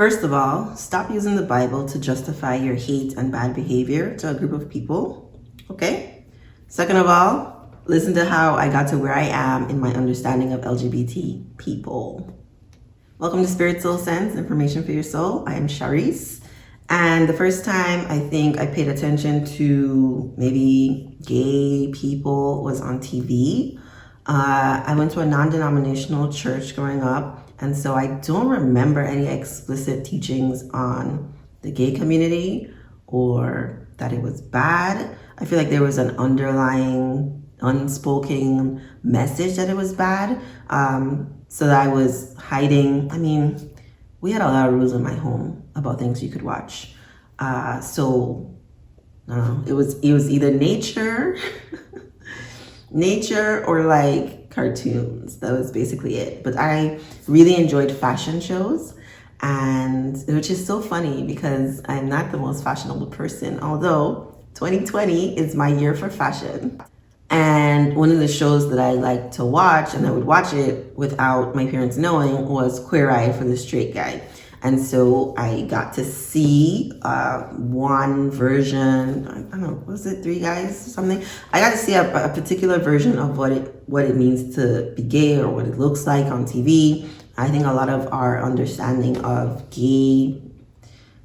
First of all, stop using the Bible to justify your hate and bad behavior to a group of people, okay? Second of all, listen to how I got to where I am in my understanding of LGBT people. Welcome to Spirit Soul Sense, Information for Your Soul. I am Shareece. And the first time I think I paid attention to maybe gay people was on TV. I went to a non-denominational church growing up, and so I don't remember any explicit teachings on the gay community or that it was bad. I feel like there was an underlying unspoken message that it was bad. So that I was hiding. I mean, we had a lot of rules in my home about things you could watch. So it was either nature or like cartoons. That was basically it. But I really enjoyed fashion shows, and which is so funny because I'm not the most fashionable person, although 2020 is my year for fashion. And one of the shows that I liked to watch, and I would watch it without my parents knowing, was Queer Eye for the Straight Guy. And so I got to see one version, I don't know, was it 3 guys or something? I got to see a particular version of what it means to be gay or what it looks like on TV. I think a lot of our understanding of gay,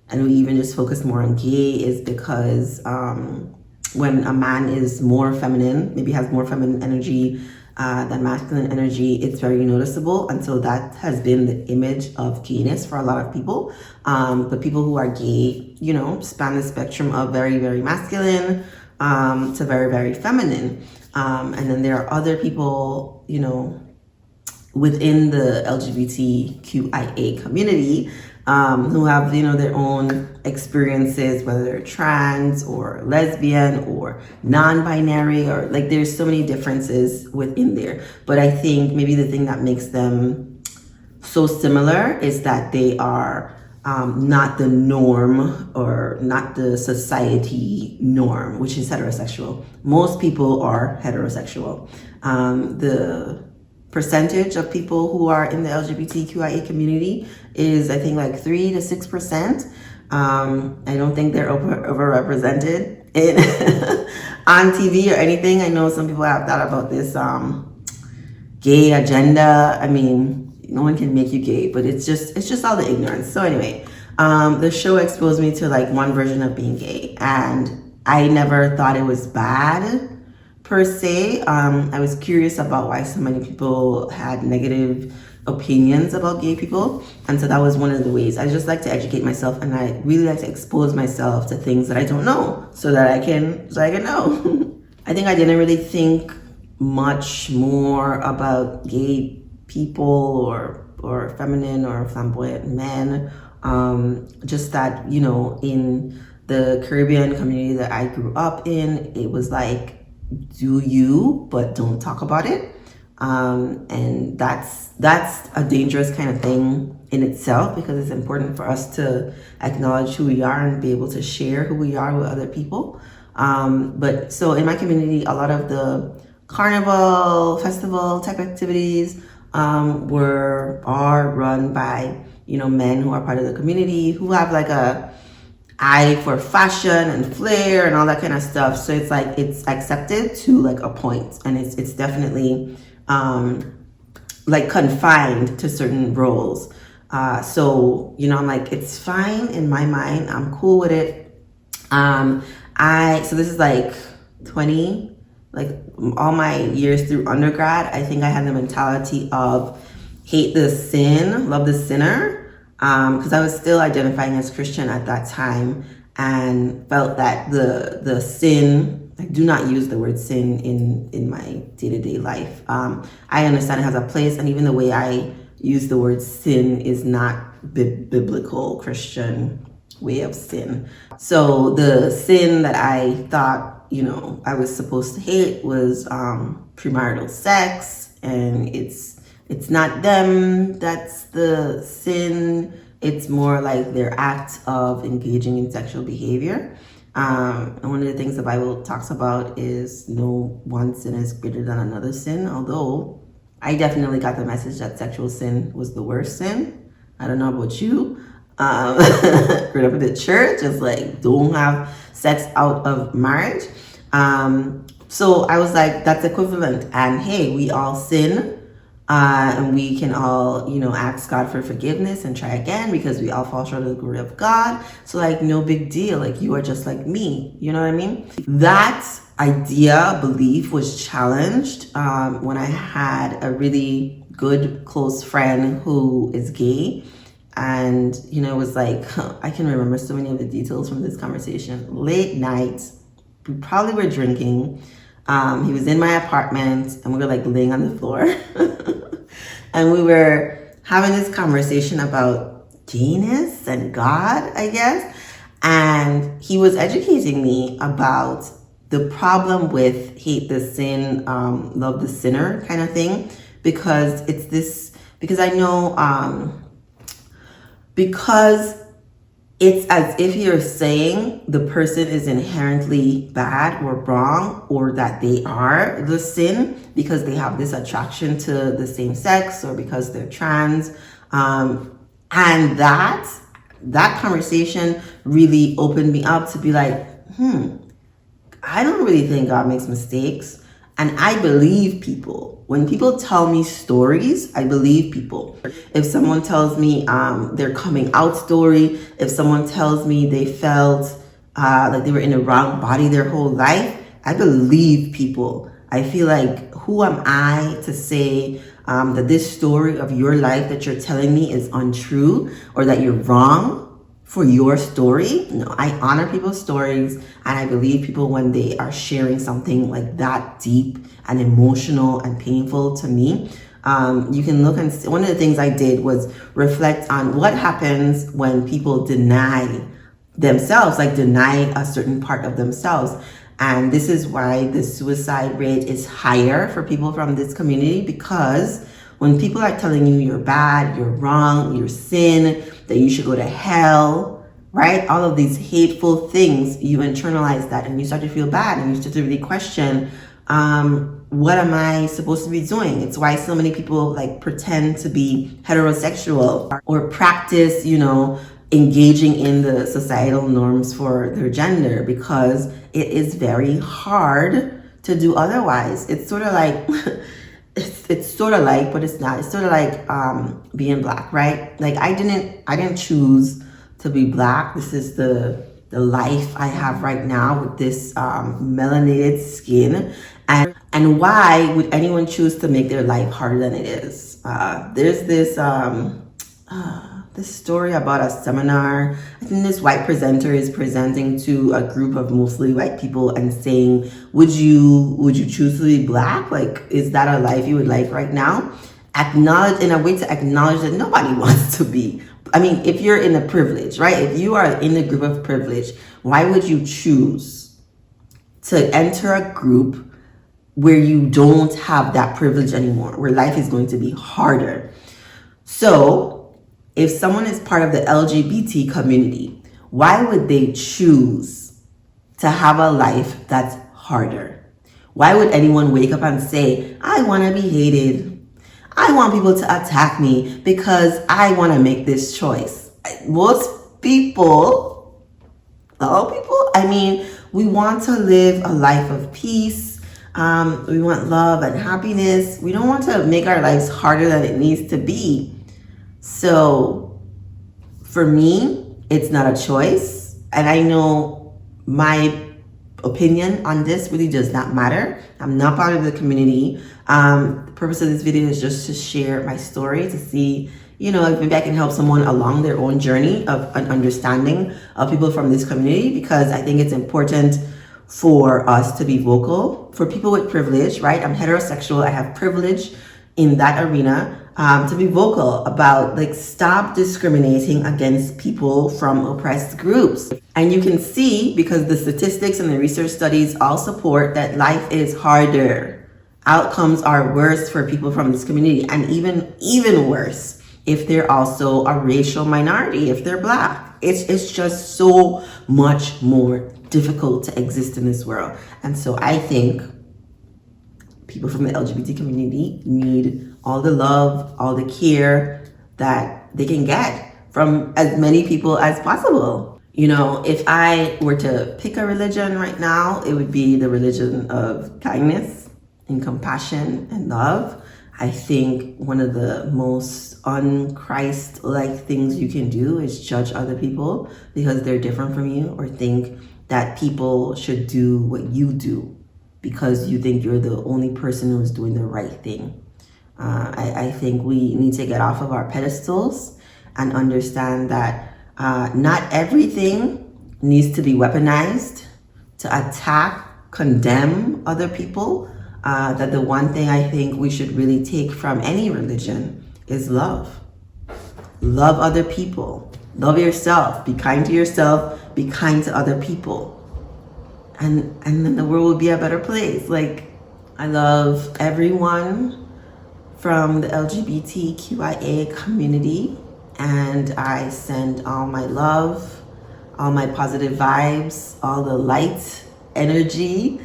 and we even just focus more on gay, is because when a man is more feminine, maybe has more feminine energy than masculine energy, it's very noticeable. And so that has been the image of gayness for a lot of people. But people who are gay, span the spectrum of very, very masculine to very, very feminine. And then there are other people, within the LGBTQIA community who have, their own experiences, whether they're trans or lesbian or non-binary, or like there's so many differences within there. But I think maybe the thing that makes them so similar is that they are not the norm or not the society norm, which is heterosexual. Most people are heterosexual. The percentage of people who are in the LGBTQIA community is, I think, like 3 to 6%. I don't think they're overrepresented on TV or anything. I know some people have thought about this gay agenda. I mean, no one can make you gay, but it's just all the ignorance. So anyway, the show exposed me to like one version of being gay, and I never thought it was bad per se. I was curious about why so many people had negative opinions about gay people, and so that was one of the ways. I just like to educate myself, and I really like to expose myself to things that I don't know, so that I can know. I think I didn't really think much more about gay people or feminine or flamboyant men. Just that, in the Caribbean community that I grew up in, it was like, do you, but don't talk about it. And that's a dangerous kind of thing in itself, because it's important for us to acknowledge who we are and be able to share who we are with other people. But so in my community, a lot of the carnival, festival type activities are run by, men who are part of the community, who have like a eye for fashion and flair and all that kind of stuff. So it's like it's accepted to like a point, and it's definitely like confined to certain roles. So I'm like, it's fine in my mind. I'm cool with it. So this is like 20, like all my years through undergrad, I think I had the mentality of hate the sin, love the sinner. Because I was still identifying as Christian at that time, and felt that the sin, I do not use the word sin in my day-to-day life. I understand it has a place, and even the way I use the word sin is not biblical Christian way of sin. So the sin that I thought, I was supposed to hate was premarital sex, and it's not them that's the sin. It's more like their act of engaging in sexual behavior. And one of the things the Bible talks about is no one sin is greater than another sin, although I definitely got the message that sexual sin was the worst sin. I don't know about you. Growing up in the church, it's like, don't have sex out of marriage. So I was like, that's equivalent. And hey, we all sin. And we can all, ask God for forgiveness and try again because we all fall short of the glory of God. So like, no big deal. Like, you are just like me. You know what I mean? That idea, belief was challenged when I had a really good, close friend who is gay. And, it was like, I can remember so many of the details from this conversation. Late night, we probably were drinking. He was in my apartment and we were like laying on the floor. And we were having this conversation about gayness and God, I guess. And he was educating me about the problem with hate the sin, love the sinner kind of thing. Because I know, because it's as if you're saying the person is inherently bad or wrong, or that they are the sin because they have this attraction to the same sex or because they're trans. And that conversation really opened me up to be like, I don't really think God makes mistakes. And I believe people. When people tell me stories, I believe people. If someone tells me their coming out story, if someone tells me they felt like they were in the wrong body their whole life, I believe people. I feel like, who am I to say that this story of your life that you're telling me is untrue or that you're wrong for your story? No, I honor people's stories, and I believe people when they are sharing something like that deep and emotional and painful to me. You can look and see, one of the things I did was reflect on what happens when people deny themselves, like deny a certain part of themselves. And this is why the suicide rate is higher for people from this community, because when people are telling you you're bad, you're wrong, you're sin, that you should go to hell, right? All of these hateful things, you internalize that and you start to feel bad and you start to really question, what am I supposed to be doing? It's why so many people like pretend to be heterosexual or practice, engaging in the societal norms for their gender, because it is very hard to do otherwise. It's sort of like, it's sort of like, but it's not. It's sort of like being black, right? Like I didn't choose to be black. This is the life I have right now with this melanated skin. And why would anyone choose to make their life harder than it is? There's this story about a seminar. I think this white presenter is presenting to a group of mostly white people and saying, would you choose to be black? Like, is that a life you would like right now? Acknowledge, in a way to acknowledge that nobody wants to be. I mean, if you're in a privilege, right? If you are in a group of privilege, why would you choose to enter a group where you don't have that privilege anymore, where life is going to be harder? So if someone is part of the LGBT community, why would they choose to have a life that's harder? Why would anyone wake up and say, I want to be hated? I want people to attack me because I want to make this choice. Most people, all people, I mean, we want to live a life of peace. We want love and happiness. We don't want to make our lives harder than it needs to be. So for me, it's not a choice. And I know my opinion on this really does not matter. I'm not part of the community. The purpose of this video is just to share my story, to see, if maybe I can help someone along their own journey of an understanding of people from this community, because I think it's important for us to be vocal, for people with privilege, right? I'm heterosexual. I have privilege in that arena, to be vocal about, stop discriminating against people from oppressed groups. And you can see, because the statistics and the research studies all support that life is harder. Outcomes are worse for people from this community, and even worse if they're also a racial minority, if they're black. It's just so much more difficult to exist in this world. And so I think people from the LGBT community need all the love, all the care that they can get from as many people as possible. You know, if I were to pick a religion right now, it would be the religion of kindness and compassion and love. I think one of the most un-Christ-like things you can do is judge other people because they're different from you, or think that people should do what you do because you think you're the only person who's doing the right thing. I think we need to get off of our pedestals and understand that not everything needs to be weaponized to attack, condemn other people. That the one thing I think we should really take from any religion is love. Love other people. Love yourself. Be kind to yourself. Be kind to other people. And then the world will be a better place. Like, I love everyone from the LGBTQIA community, and I send all my love, all my positive vibes, all the light energy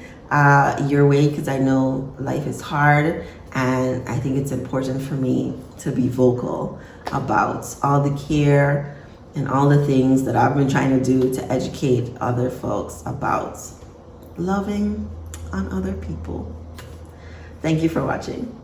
your way, because I know life is hard, and I think it's important for me to be vocal about all the care and all the things that I've been trying to do to educate other folks about loving on other people. Thank you for watching.